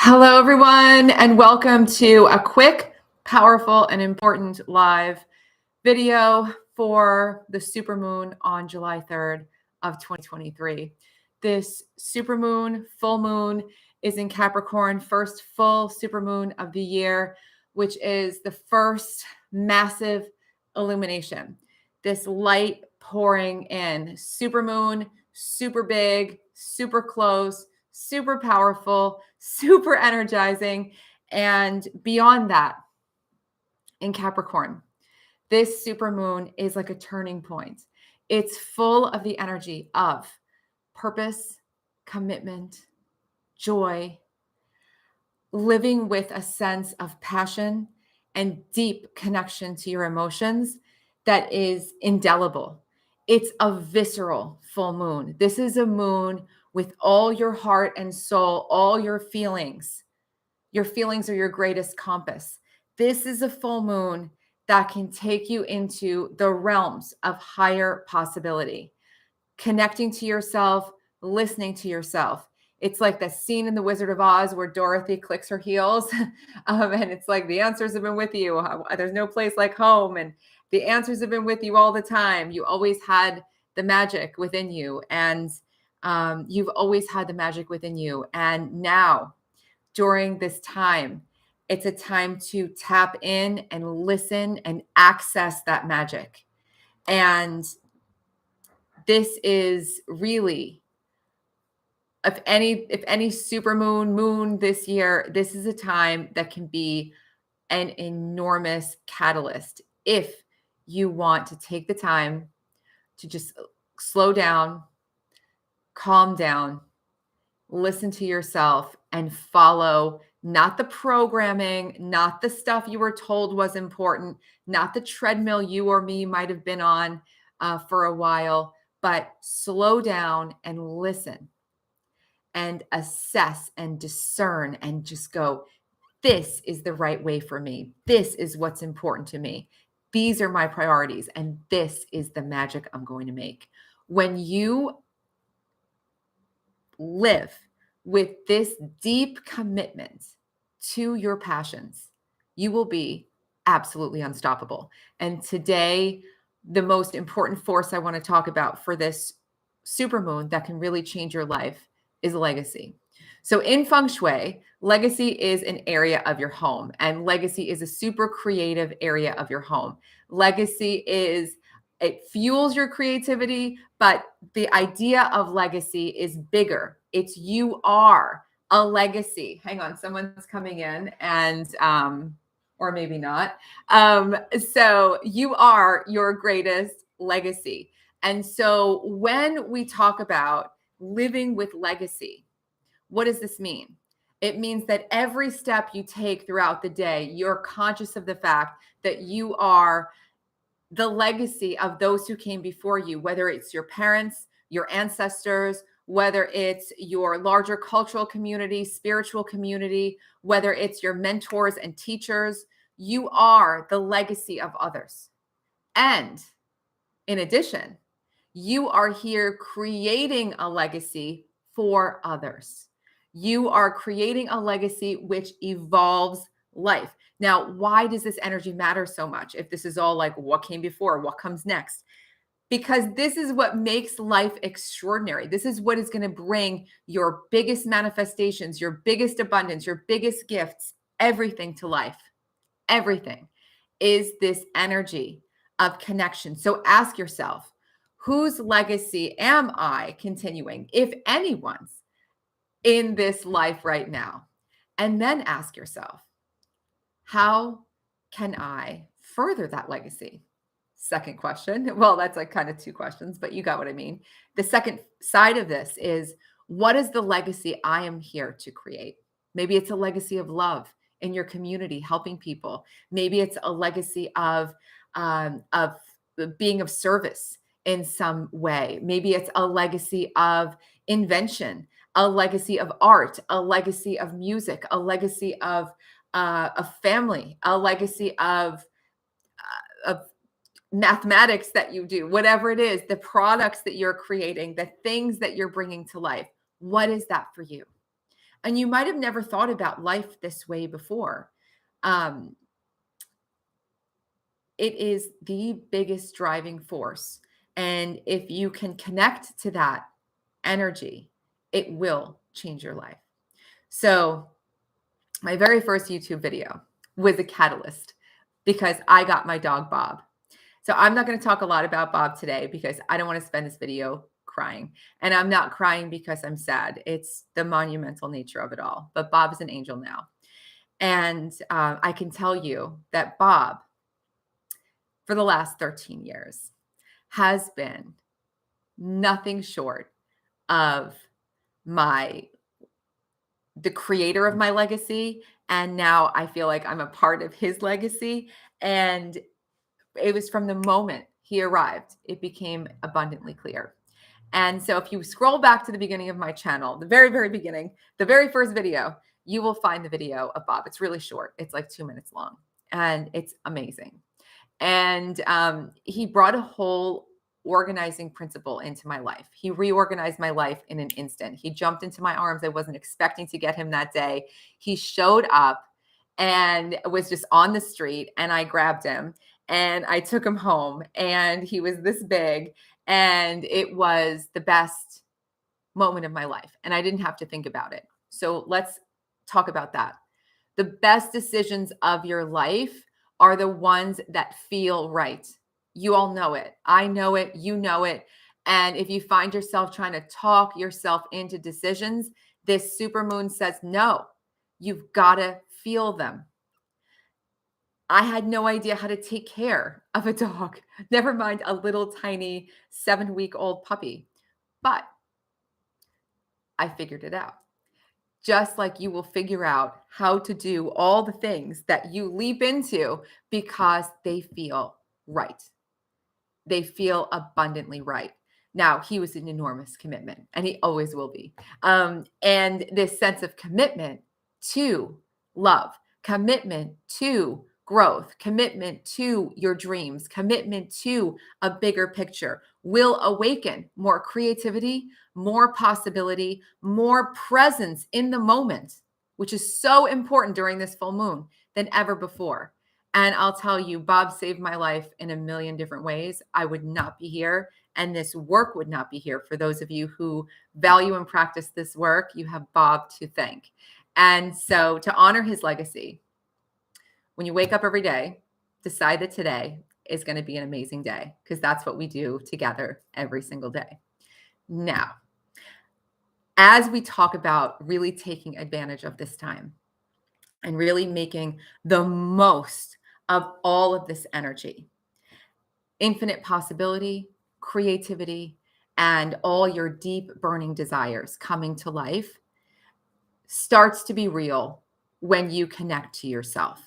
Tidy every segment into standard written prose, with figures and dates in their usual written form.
Hello, everyone, and welcome to a quick, powerful, and important live video for the supermoon on July 3rd of 2023. This supermoon, full moon, is in Capricorn, first full supermoon of the year, which is the first massive illumination. This light pouring in. Supermoon, super big, super close, super powerful, super energizing. And beyond that, in Capricorn, this supermoon is like a turning point. It's full of the energy of purpose, commitment, joy, living with a sense of passion and deep connection to your emotions that is indelible. It's a visceral full moon. This is a moon with all your heart and soul, all your feelings. Your feelings are your greatest compass. This is a full moon that can take you into the realms of higher possibility, connecting to yourself, listening to yourself. It's like the scene in The Wizard of Oz where Dorothy clicks her heels and it's like the answers have been with you. There's no place like home, and the answers have been with you all the time. You always had the magic within you, and you've always had the magic within you. And now, during this time, it's a time to tap in and listen and access that magic. And this is really, if any supermoon moon this year, this is a time that can be an enormous catalyst if you want to take the time to just slow down, calm down, listen to yourself, and follow not the programming, not the stuff you were told was important, not the treadmill you or me might have been on for a while, but slow down and listen and assess and discern and just go, this is the right way for me. This is what's important to me. These are my priorities, and this is the magic I'm going to make. When you live with this deep commitment to your passions, you will be absolutely unstoppable. And today, the most important force I want to talk about for this supermoon that can really change your life is legacy. So in Feng Shui, legacy is an area of your home, and legacy is a super creative area of your home. Legacy it fuels your creativity, but the idea of legacy is bigger. It's you are a legacy. Hang on, someone's coming in, and or maybe not. So you are your greatest legacy. And so when we talk about living with legacy, what does this mean? It means that every step you take throughout the day, you're conscious of the fact that you are the legacy of those who came before you, whether it's your parents, your ancestors, whether it's your larger cultural community, spiritual community, whether it's your mentors and teachers. You are the legacy of others. And in addition, you are here creating a legacy for others. You are creating a legacy which evolves life. Now, why does this energy matter so much? If this is all like what came before, what comes next? Because this is what makes life extraordinary. This is what is going to bring your biggest manifestations, your biggest abundance, your biggest gifts, everything to life. Everything is this energy of connection. So ask yourself, whose legacy am I continuing, if anyone's, in this life right now? And then ask yourself, how can I further that legacy? Second question. Well, that's like kind of two questions, but you got what I mean. The second side of this is, what is the legacy I am here to create? Maybe it's a legacy of love in your community, helping people. Maybe it's a legacy of being of service in some way. Maybe it's a legacy of invention, a legacy of art, a legacy of music, a legacy of a family, a legacy of mathematics that you do, whatever it is, the products that you're creating, the things that you're bringing to life. What is that for you? And you might have never thought about life this way before. Um, it is the biggest driving force. And if you can connect to that energy, it will change your life. So, my very first YouTube video was a catalyst because I got my dog Bob. So, I'm not going to talk a lot about Bob today because I don't want to spend this video crying. And I'm not crying because I'm sad. It's the monumental nature of it all. But Bob is an angel now. And I can tell you that Bob, for the last 13 years, has been nothing short of the creator of my legacy. And now I feel like I'm a part of his legacy. And it was from the moment he arrived, it became abundantly clear. And so if you scroll back to the beginning of my channel, the very, very beginning, the very first video, you will find the video of Bob. It's really short. It's like 2 minutes long and it's amazing. And he brought a whole organizing principle into my life. He reorganized my life in an instant. He jumped into my arms. I wasn't expecting to get him that day. He showed up and was just on the street, and I grabbed him and I took him home, and he was this big, and it was the best moment of my life. And I didn't have to think about it. So let's talk about that. The best decisions of your life are the ones that feel right. You all know it. I know it. You know it. And if you find yourself trying to talk yourself into decisions, this supermoon says, no, you've got to feel them. I had no idea how to take care of a dog, never mind a little tiny 7-week-old puppy. But I figured it out. Just like you will figure out how to do all the things that you leap into because they feel right. They feel abundantly right. Now, he was an enormous commitment, and he always will be. And this sense of commitment to love, commitment to growth, commitment to your dreams, commitment to a bigger picture will awaken more creativity, more possibility, more presence in the moment, which is so important during this full moon than ever before. And I'll tell you, Bob saved my life in a million different ways. I would not be here, and this work would not be here. For those of you who value and practice this work, you have Bob to thank. And so to honor his legacy, when you wake up every day, decide that today is going to be an amazing day, because that's what we do together every single day. Now, as we talk about really taking advantage of this time and really making the most of all of this energy, infinite possibility, creativity, and all your deep burning desires coming to life starts to be real when you connect to yourself.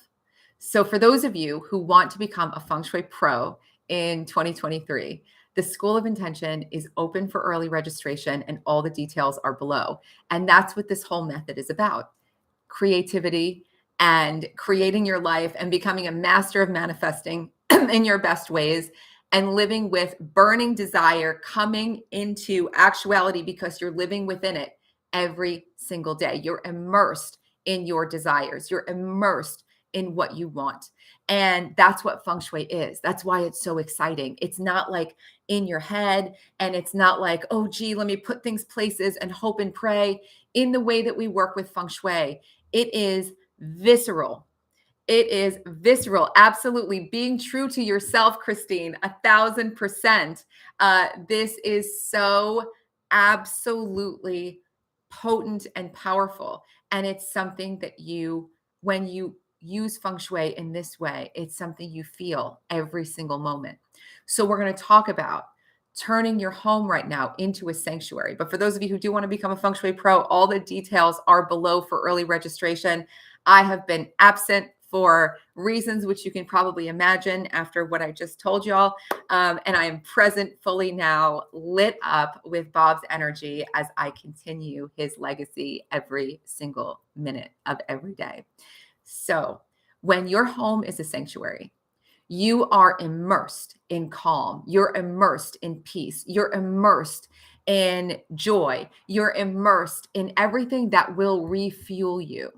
So for those of you who want to become a Feng Shui pro in 2023, the School of Intention is open for early registration, and all the details are below. And that's what this whole method is about: creativity and creating your life and becoming a master of manifesting in your best ways, and living with burning desire coming into actuality because you're living within it every single day. You're immersed in your desires. You're immersed in what you want. And that's what Feng Shui is. That's why it's so exciting. It's not like in your head, and it's not like, oh, gee, let me put things places and hope and pray. In the way that we work with Feng Shui, it is visceral. It is visceral. Absolutely. Being true to yourself, Christine, 1,000%. This is so absolutely potent and powerful. And it's something that when you use Feng Shui in this way, it's something you feel every single moment. So we're going to talk about turning your home right now into a sanctuary. But for those of you who do want to become a Feng Shui pro, all the details are below for early registration. I have been absent for reasons which you can probably imagine after what I just told y'all. And I am present fully now, lit up with Bob's energy as I continue his legacy every single minute of every day. So when your home is a sanctuary, you are immersed in calm. You're immersed in peace. You're immersed in joy. You're immersed in everything that will refuel you.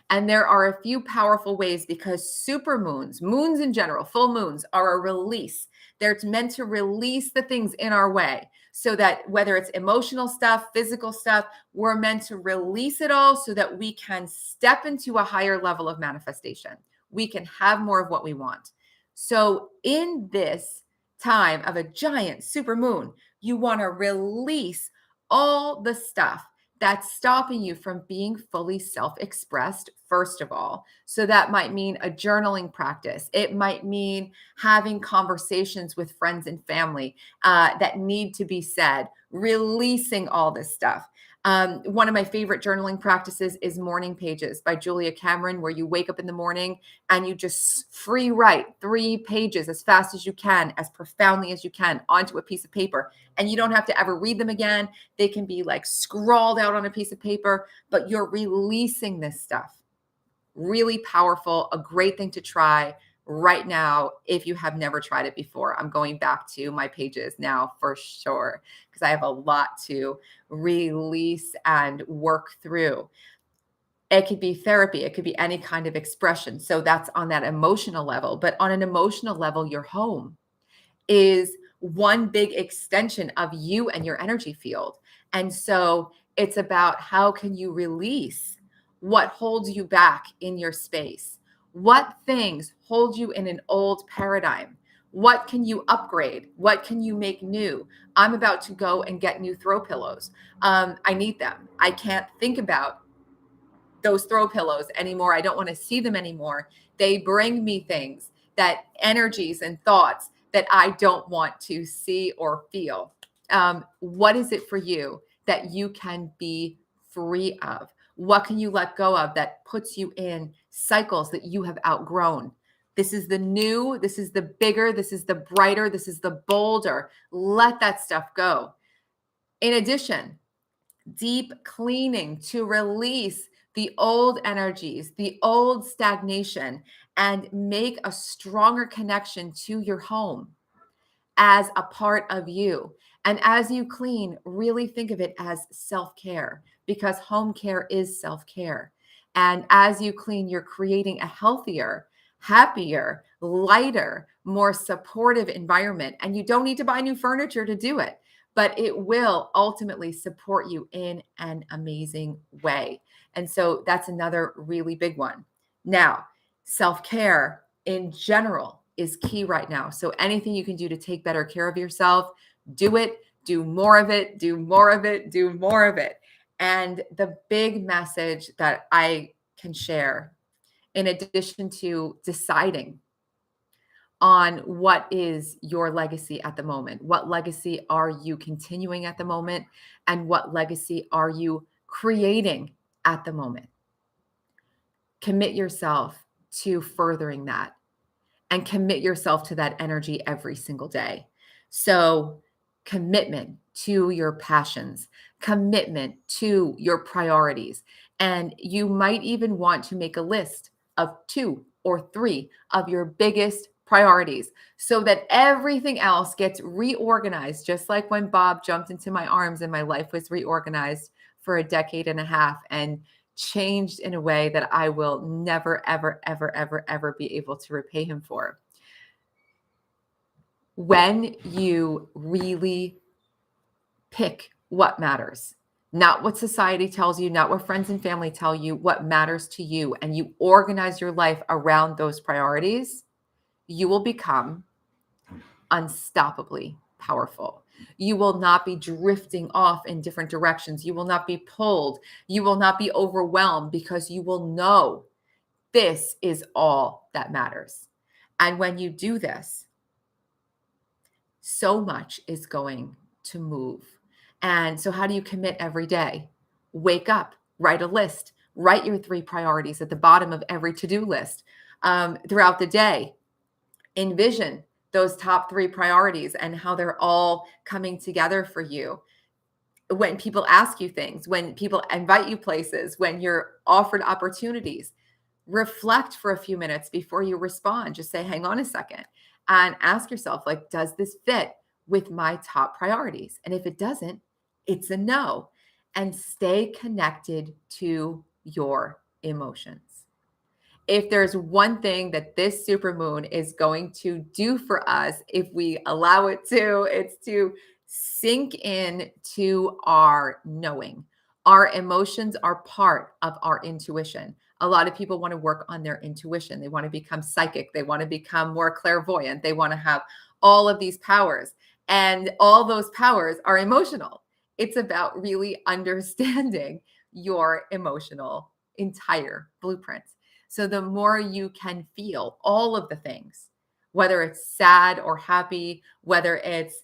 And there are a few powerful ways, because super moons, moons in general, full moons are a release. They're meant to release the things in our way, so that whether it's emotional stuff, physical stuff, we're meant to release it all so that we can step into a higher level of manifestation. We can have more of what we want. So in this time of a giant super moon, you want to release all the stuff that's stopping you from being fully self-expressed, first of all. So that might mean a journaling practice. It might mean having conversations with friends and family that need to be said, releasing all this stuff. One of my favorite journaling practices is Morning Pages by Julia Cameron, where you wake up in the morning and you just free write 3 pages as fast as you can, as profoundly as you can, onto a piece of paper. And you don't have to ever read them again. They can be like scrawled out on a piece of paper, but you're releasing this stuff. Really powerful, a great thing to try right now if you have never tried it before. I'm going back to my pages now for sure, because I have a lot to release and work through. It could be therapy. It could be any kind of expression. So that's on that emotional level. But on an emotional level, your home is one big extension of you and your energy field. And so it's about, how can you release what holds you back in your space? What things hold you in an old paradigm? What can you upgrade? What can you make new? I'm about to go and get new throw pillows. I need them. I can't think about those throw pillows anymore. I don't want to see them anymore. They bring me things, that energies and thoughts that I don't want to see or feel. What is it for you that you can be free of? What can you let go of that puts you in cycles that you have outgrown? This is the new, this is the bigger, this is the brighter, this is the bolder. Let that stuff go. In addition, deep cleaning to release the old energies, the old stagnation, and make a stronger connection to your home as a part of you. And as you clean, really think of it as self-care, because home care is self-care. And as you clean, you're creating a healthier, happier, lighter, more supportive environment. And you don't need to buy new furniture to do it, but it will ultimately support you in an amazing way. And so that's another really big one. Now, self-care in general is key right now. So anything you can do to take better care of yourself, do it, do more of it, do more of it, do more of it. And the big message that I can share, in addition to deciding on what is your legacy at the moment, what legacy are you continuing at the moment, and what legacy are you creating at the moment. Commit yourself to furthering that, and commit yourself to that energy every single day. So commitment to your passions, commitment to your priorities. And you might even want to make a list of 2 or 3 of your biggest priorities, so that everything else gets reorganized, just like when Bob jumped into my arms and my life was reorganized for a decade and a half and changed in a way that I will never, ever, ever, ever, ever be able to repay him for. When you really pick what matters, not what society tells you, not what friends and family tell you, what matters to you, and you organize your life around those priorities, you will become unstoppably powerful. You will not be drifting off in different directions. You will not be pulled. You will not be overwhelmed, because you will know this is all that matters. And when you do this, so much is going to move. And so how do you commit every day? Wake up, write a list, write your 3 priorities at the bottom of every to-do list throughout the day. Envision those top 3 priorities and how they're all coming together for you. When people ask you things, when people invite you places, when you're offered opportunities, reflect for a few minutes before you respond. Just say, hang on a second, and ask yourself, like, does this fit with my top priorities? And if it doesn't, it's a no. And stay connected to your emotions. If there's one thing that this supermoon is going to do for us, if we allow it to, it's to sink in to our knowing. Our emotions are part of our intuition. A lot of people want to work on their intuition. They want to become psychic. They want to become more clairvoyant. They want to have all of these powers. And all those powers are emotional. It's about really understanding your emotional entire blueprint. So the more you can feel all of the things, whether it's sad or happy, whether it's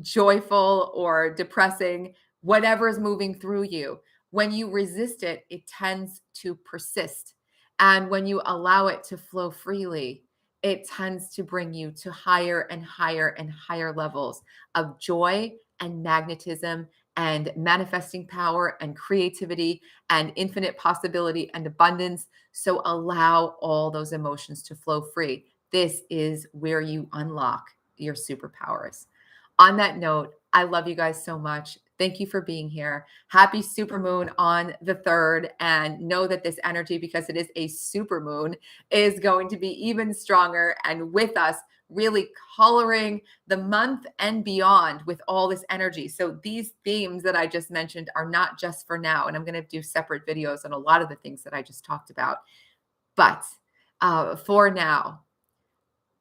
joyful or depressing, whatever is moving through you, when you resist it, it tends to persist. And when you allow it to flow freely, it tends to bring you to higher and higher and higher levels of joy and magnetism and manifesting power and creativity and infinite possibility and abundance. So allow all those emotions to flow free. This is where you unlock your superpowers. On that note, I love you guys so much. Thank you for being here. Happy supermoon on the 3rd. And know that this energy, because it is a supermoon, is going to be even stronger and with us, really coloring the month and beyond with all this energy. So these themes that I just mentioned are not just for now. And I'm going to do separate videos on a lot of the things that I just talked about. But for now,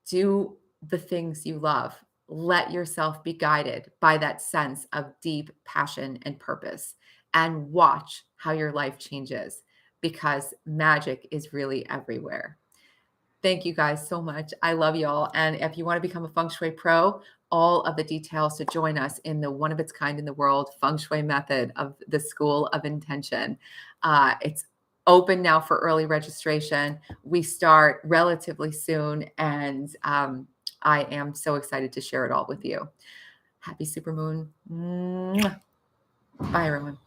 do the things you love. Let yourself be guided by that sense of deep passion and purpose, and watch how your life changes, because magic is really everywhere. Thank you guys so much. I love y'all. And if you want to become a Feng Shui pro, all of the details to join us in the one of its kind in the world Feng Shui method of the School of Intention. It's open now for early registration. We start relatively soon, and I am so excited to share it all with you. Happy supermoon. Mwah. Bye, everyone.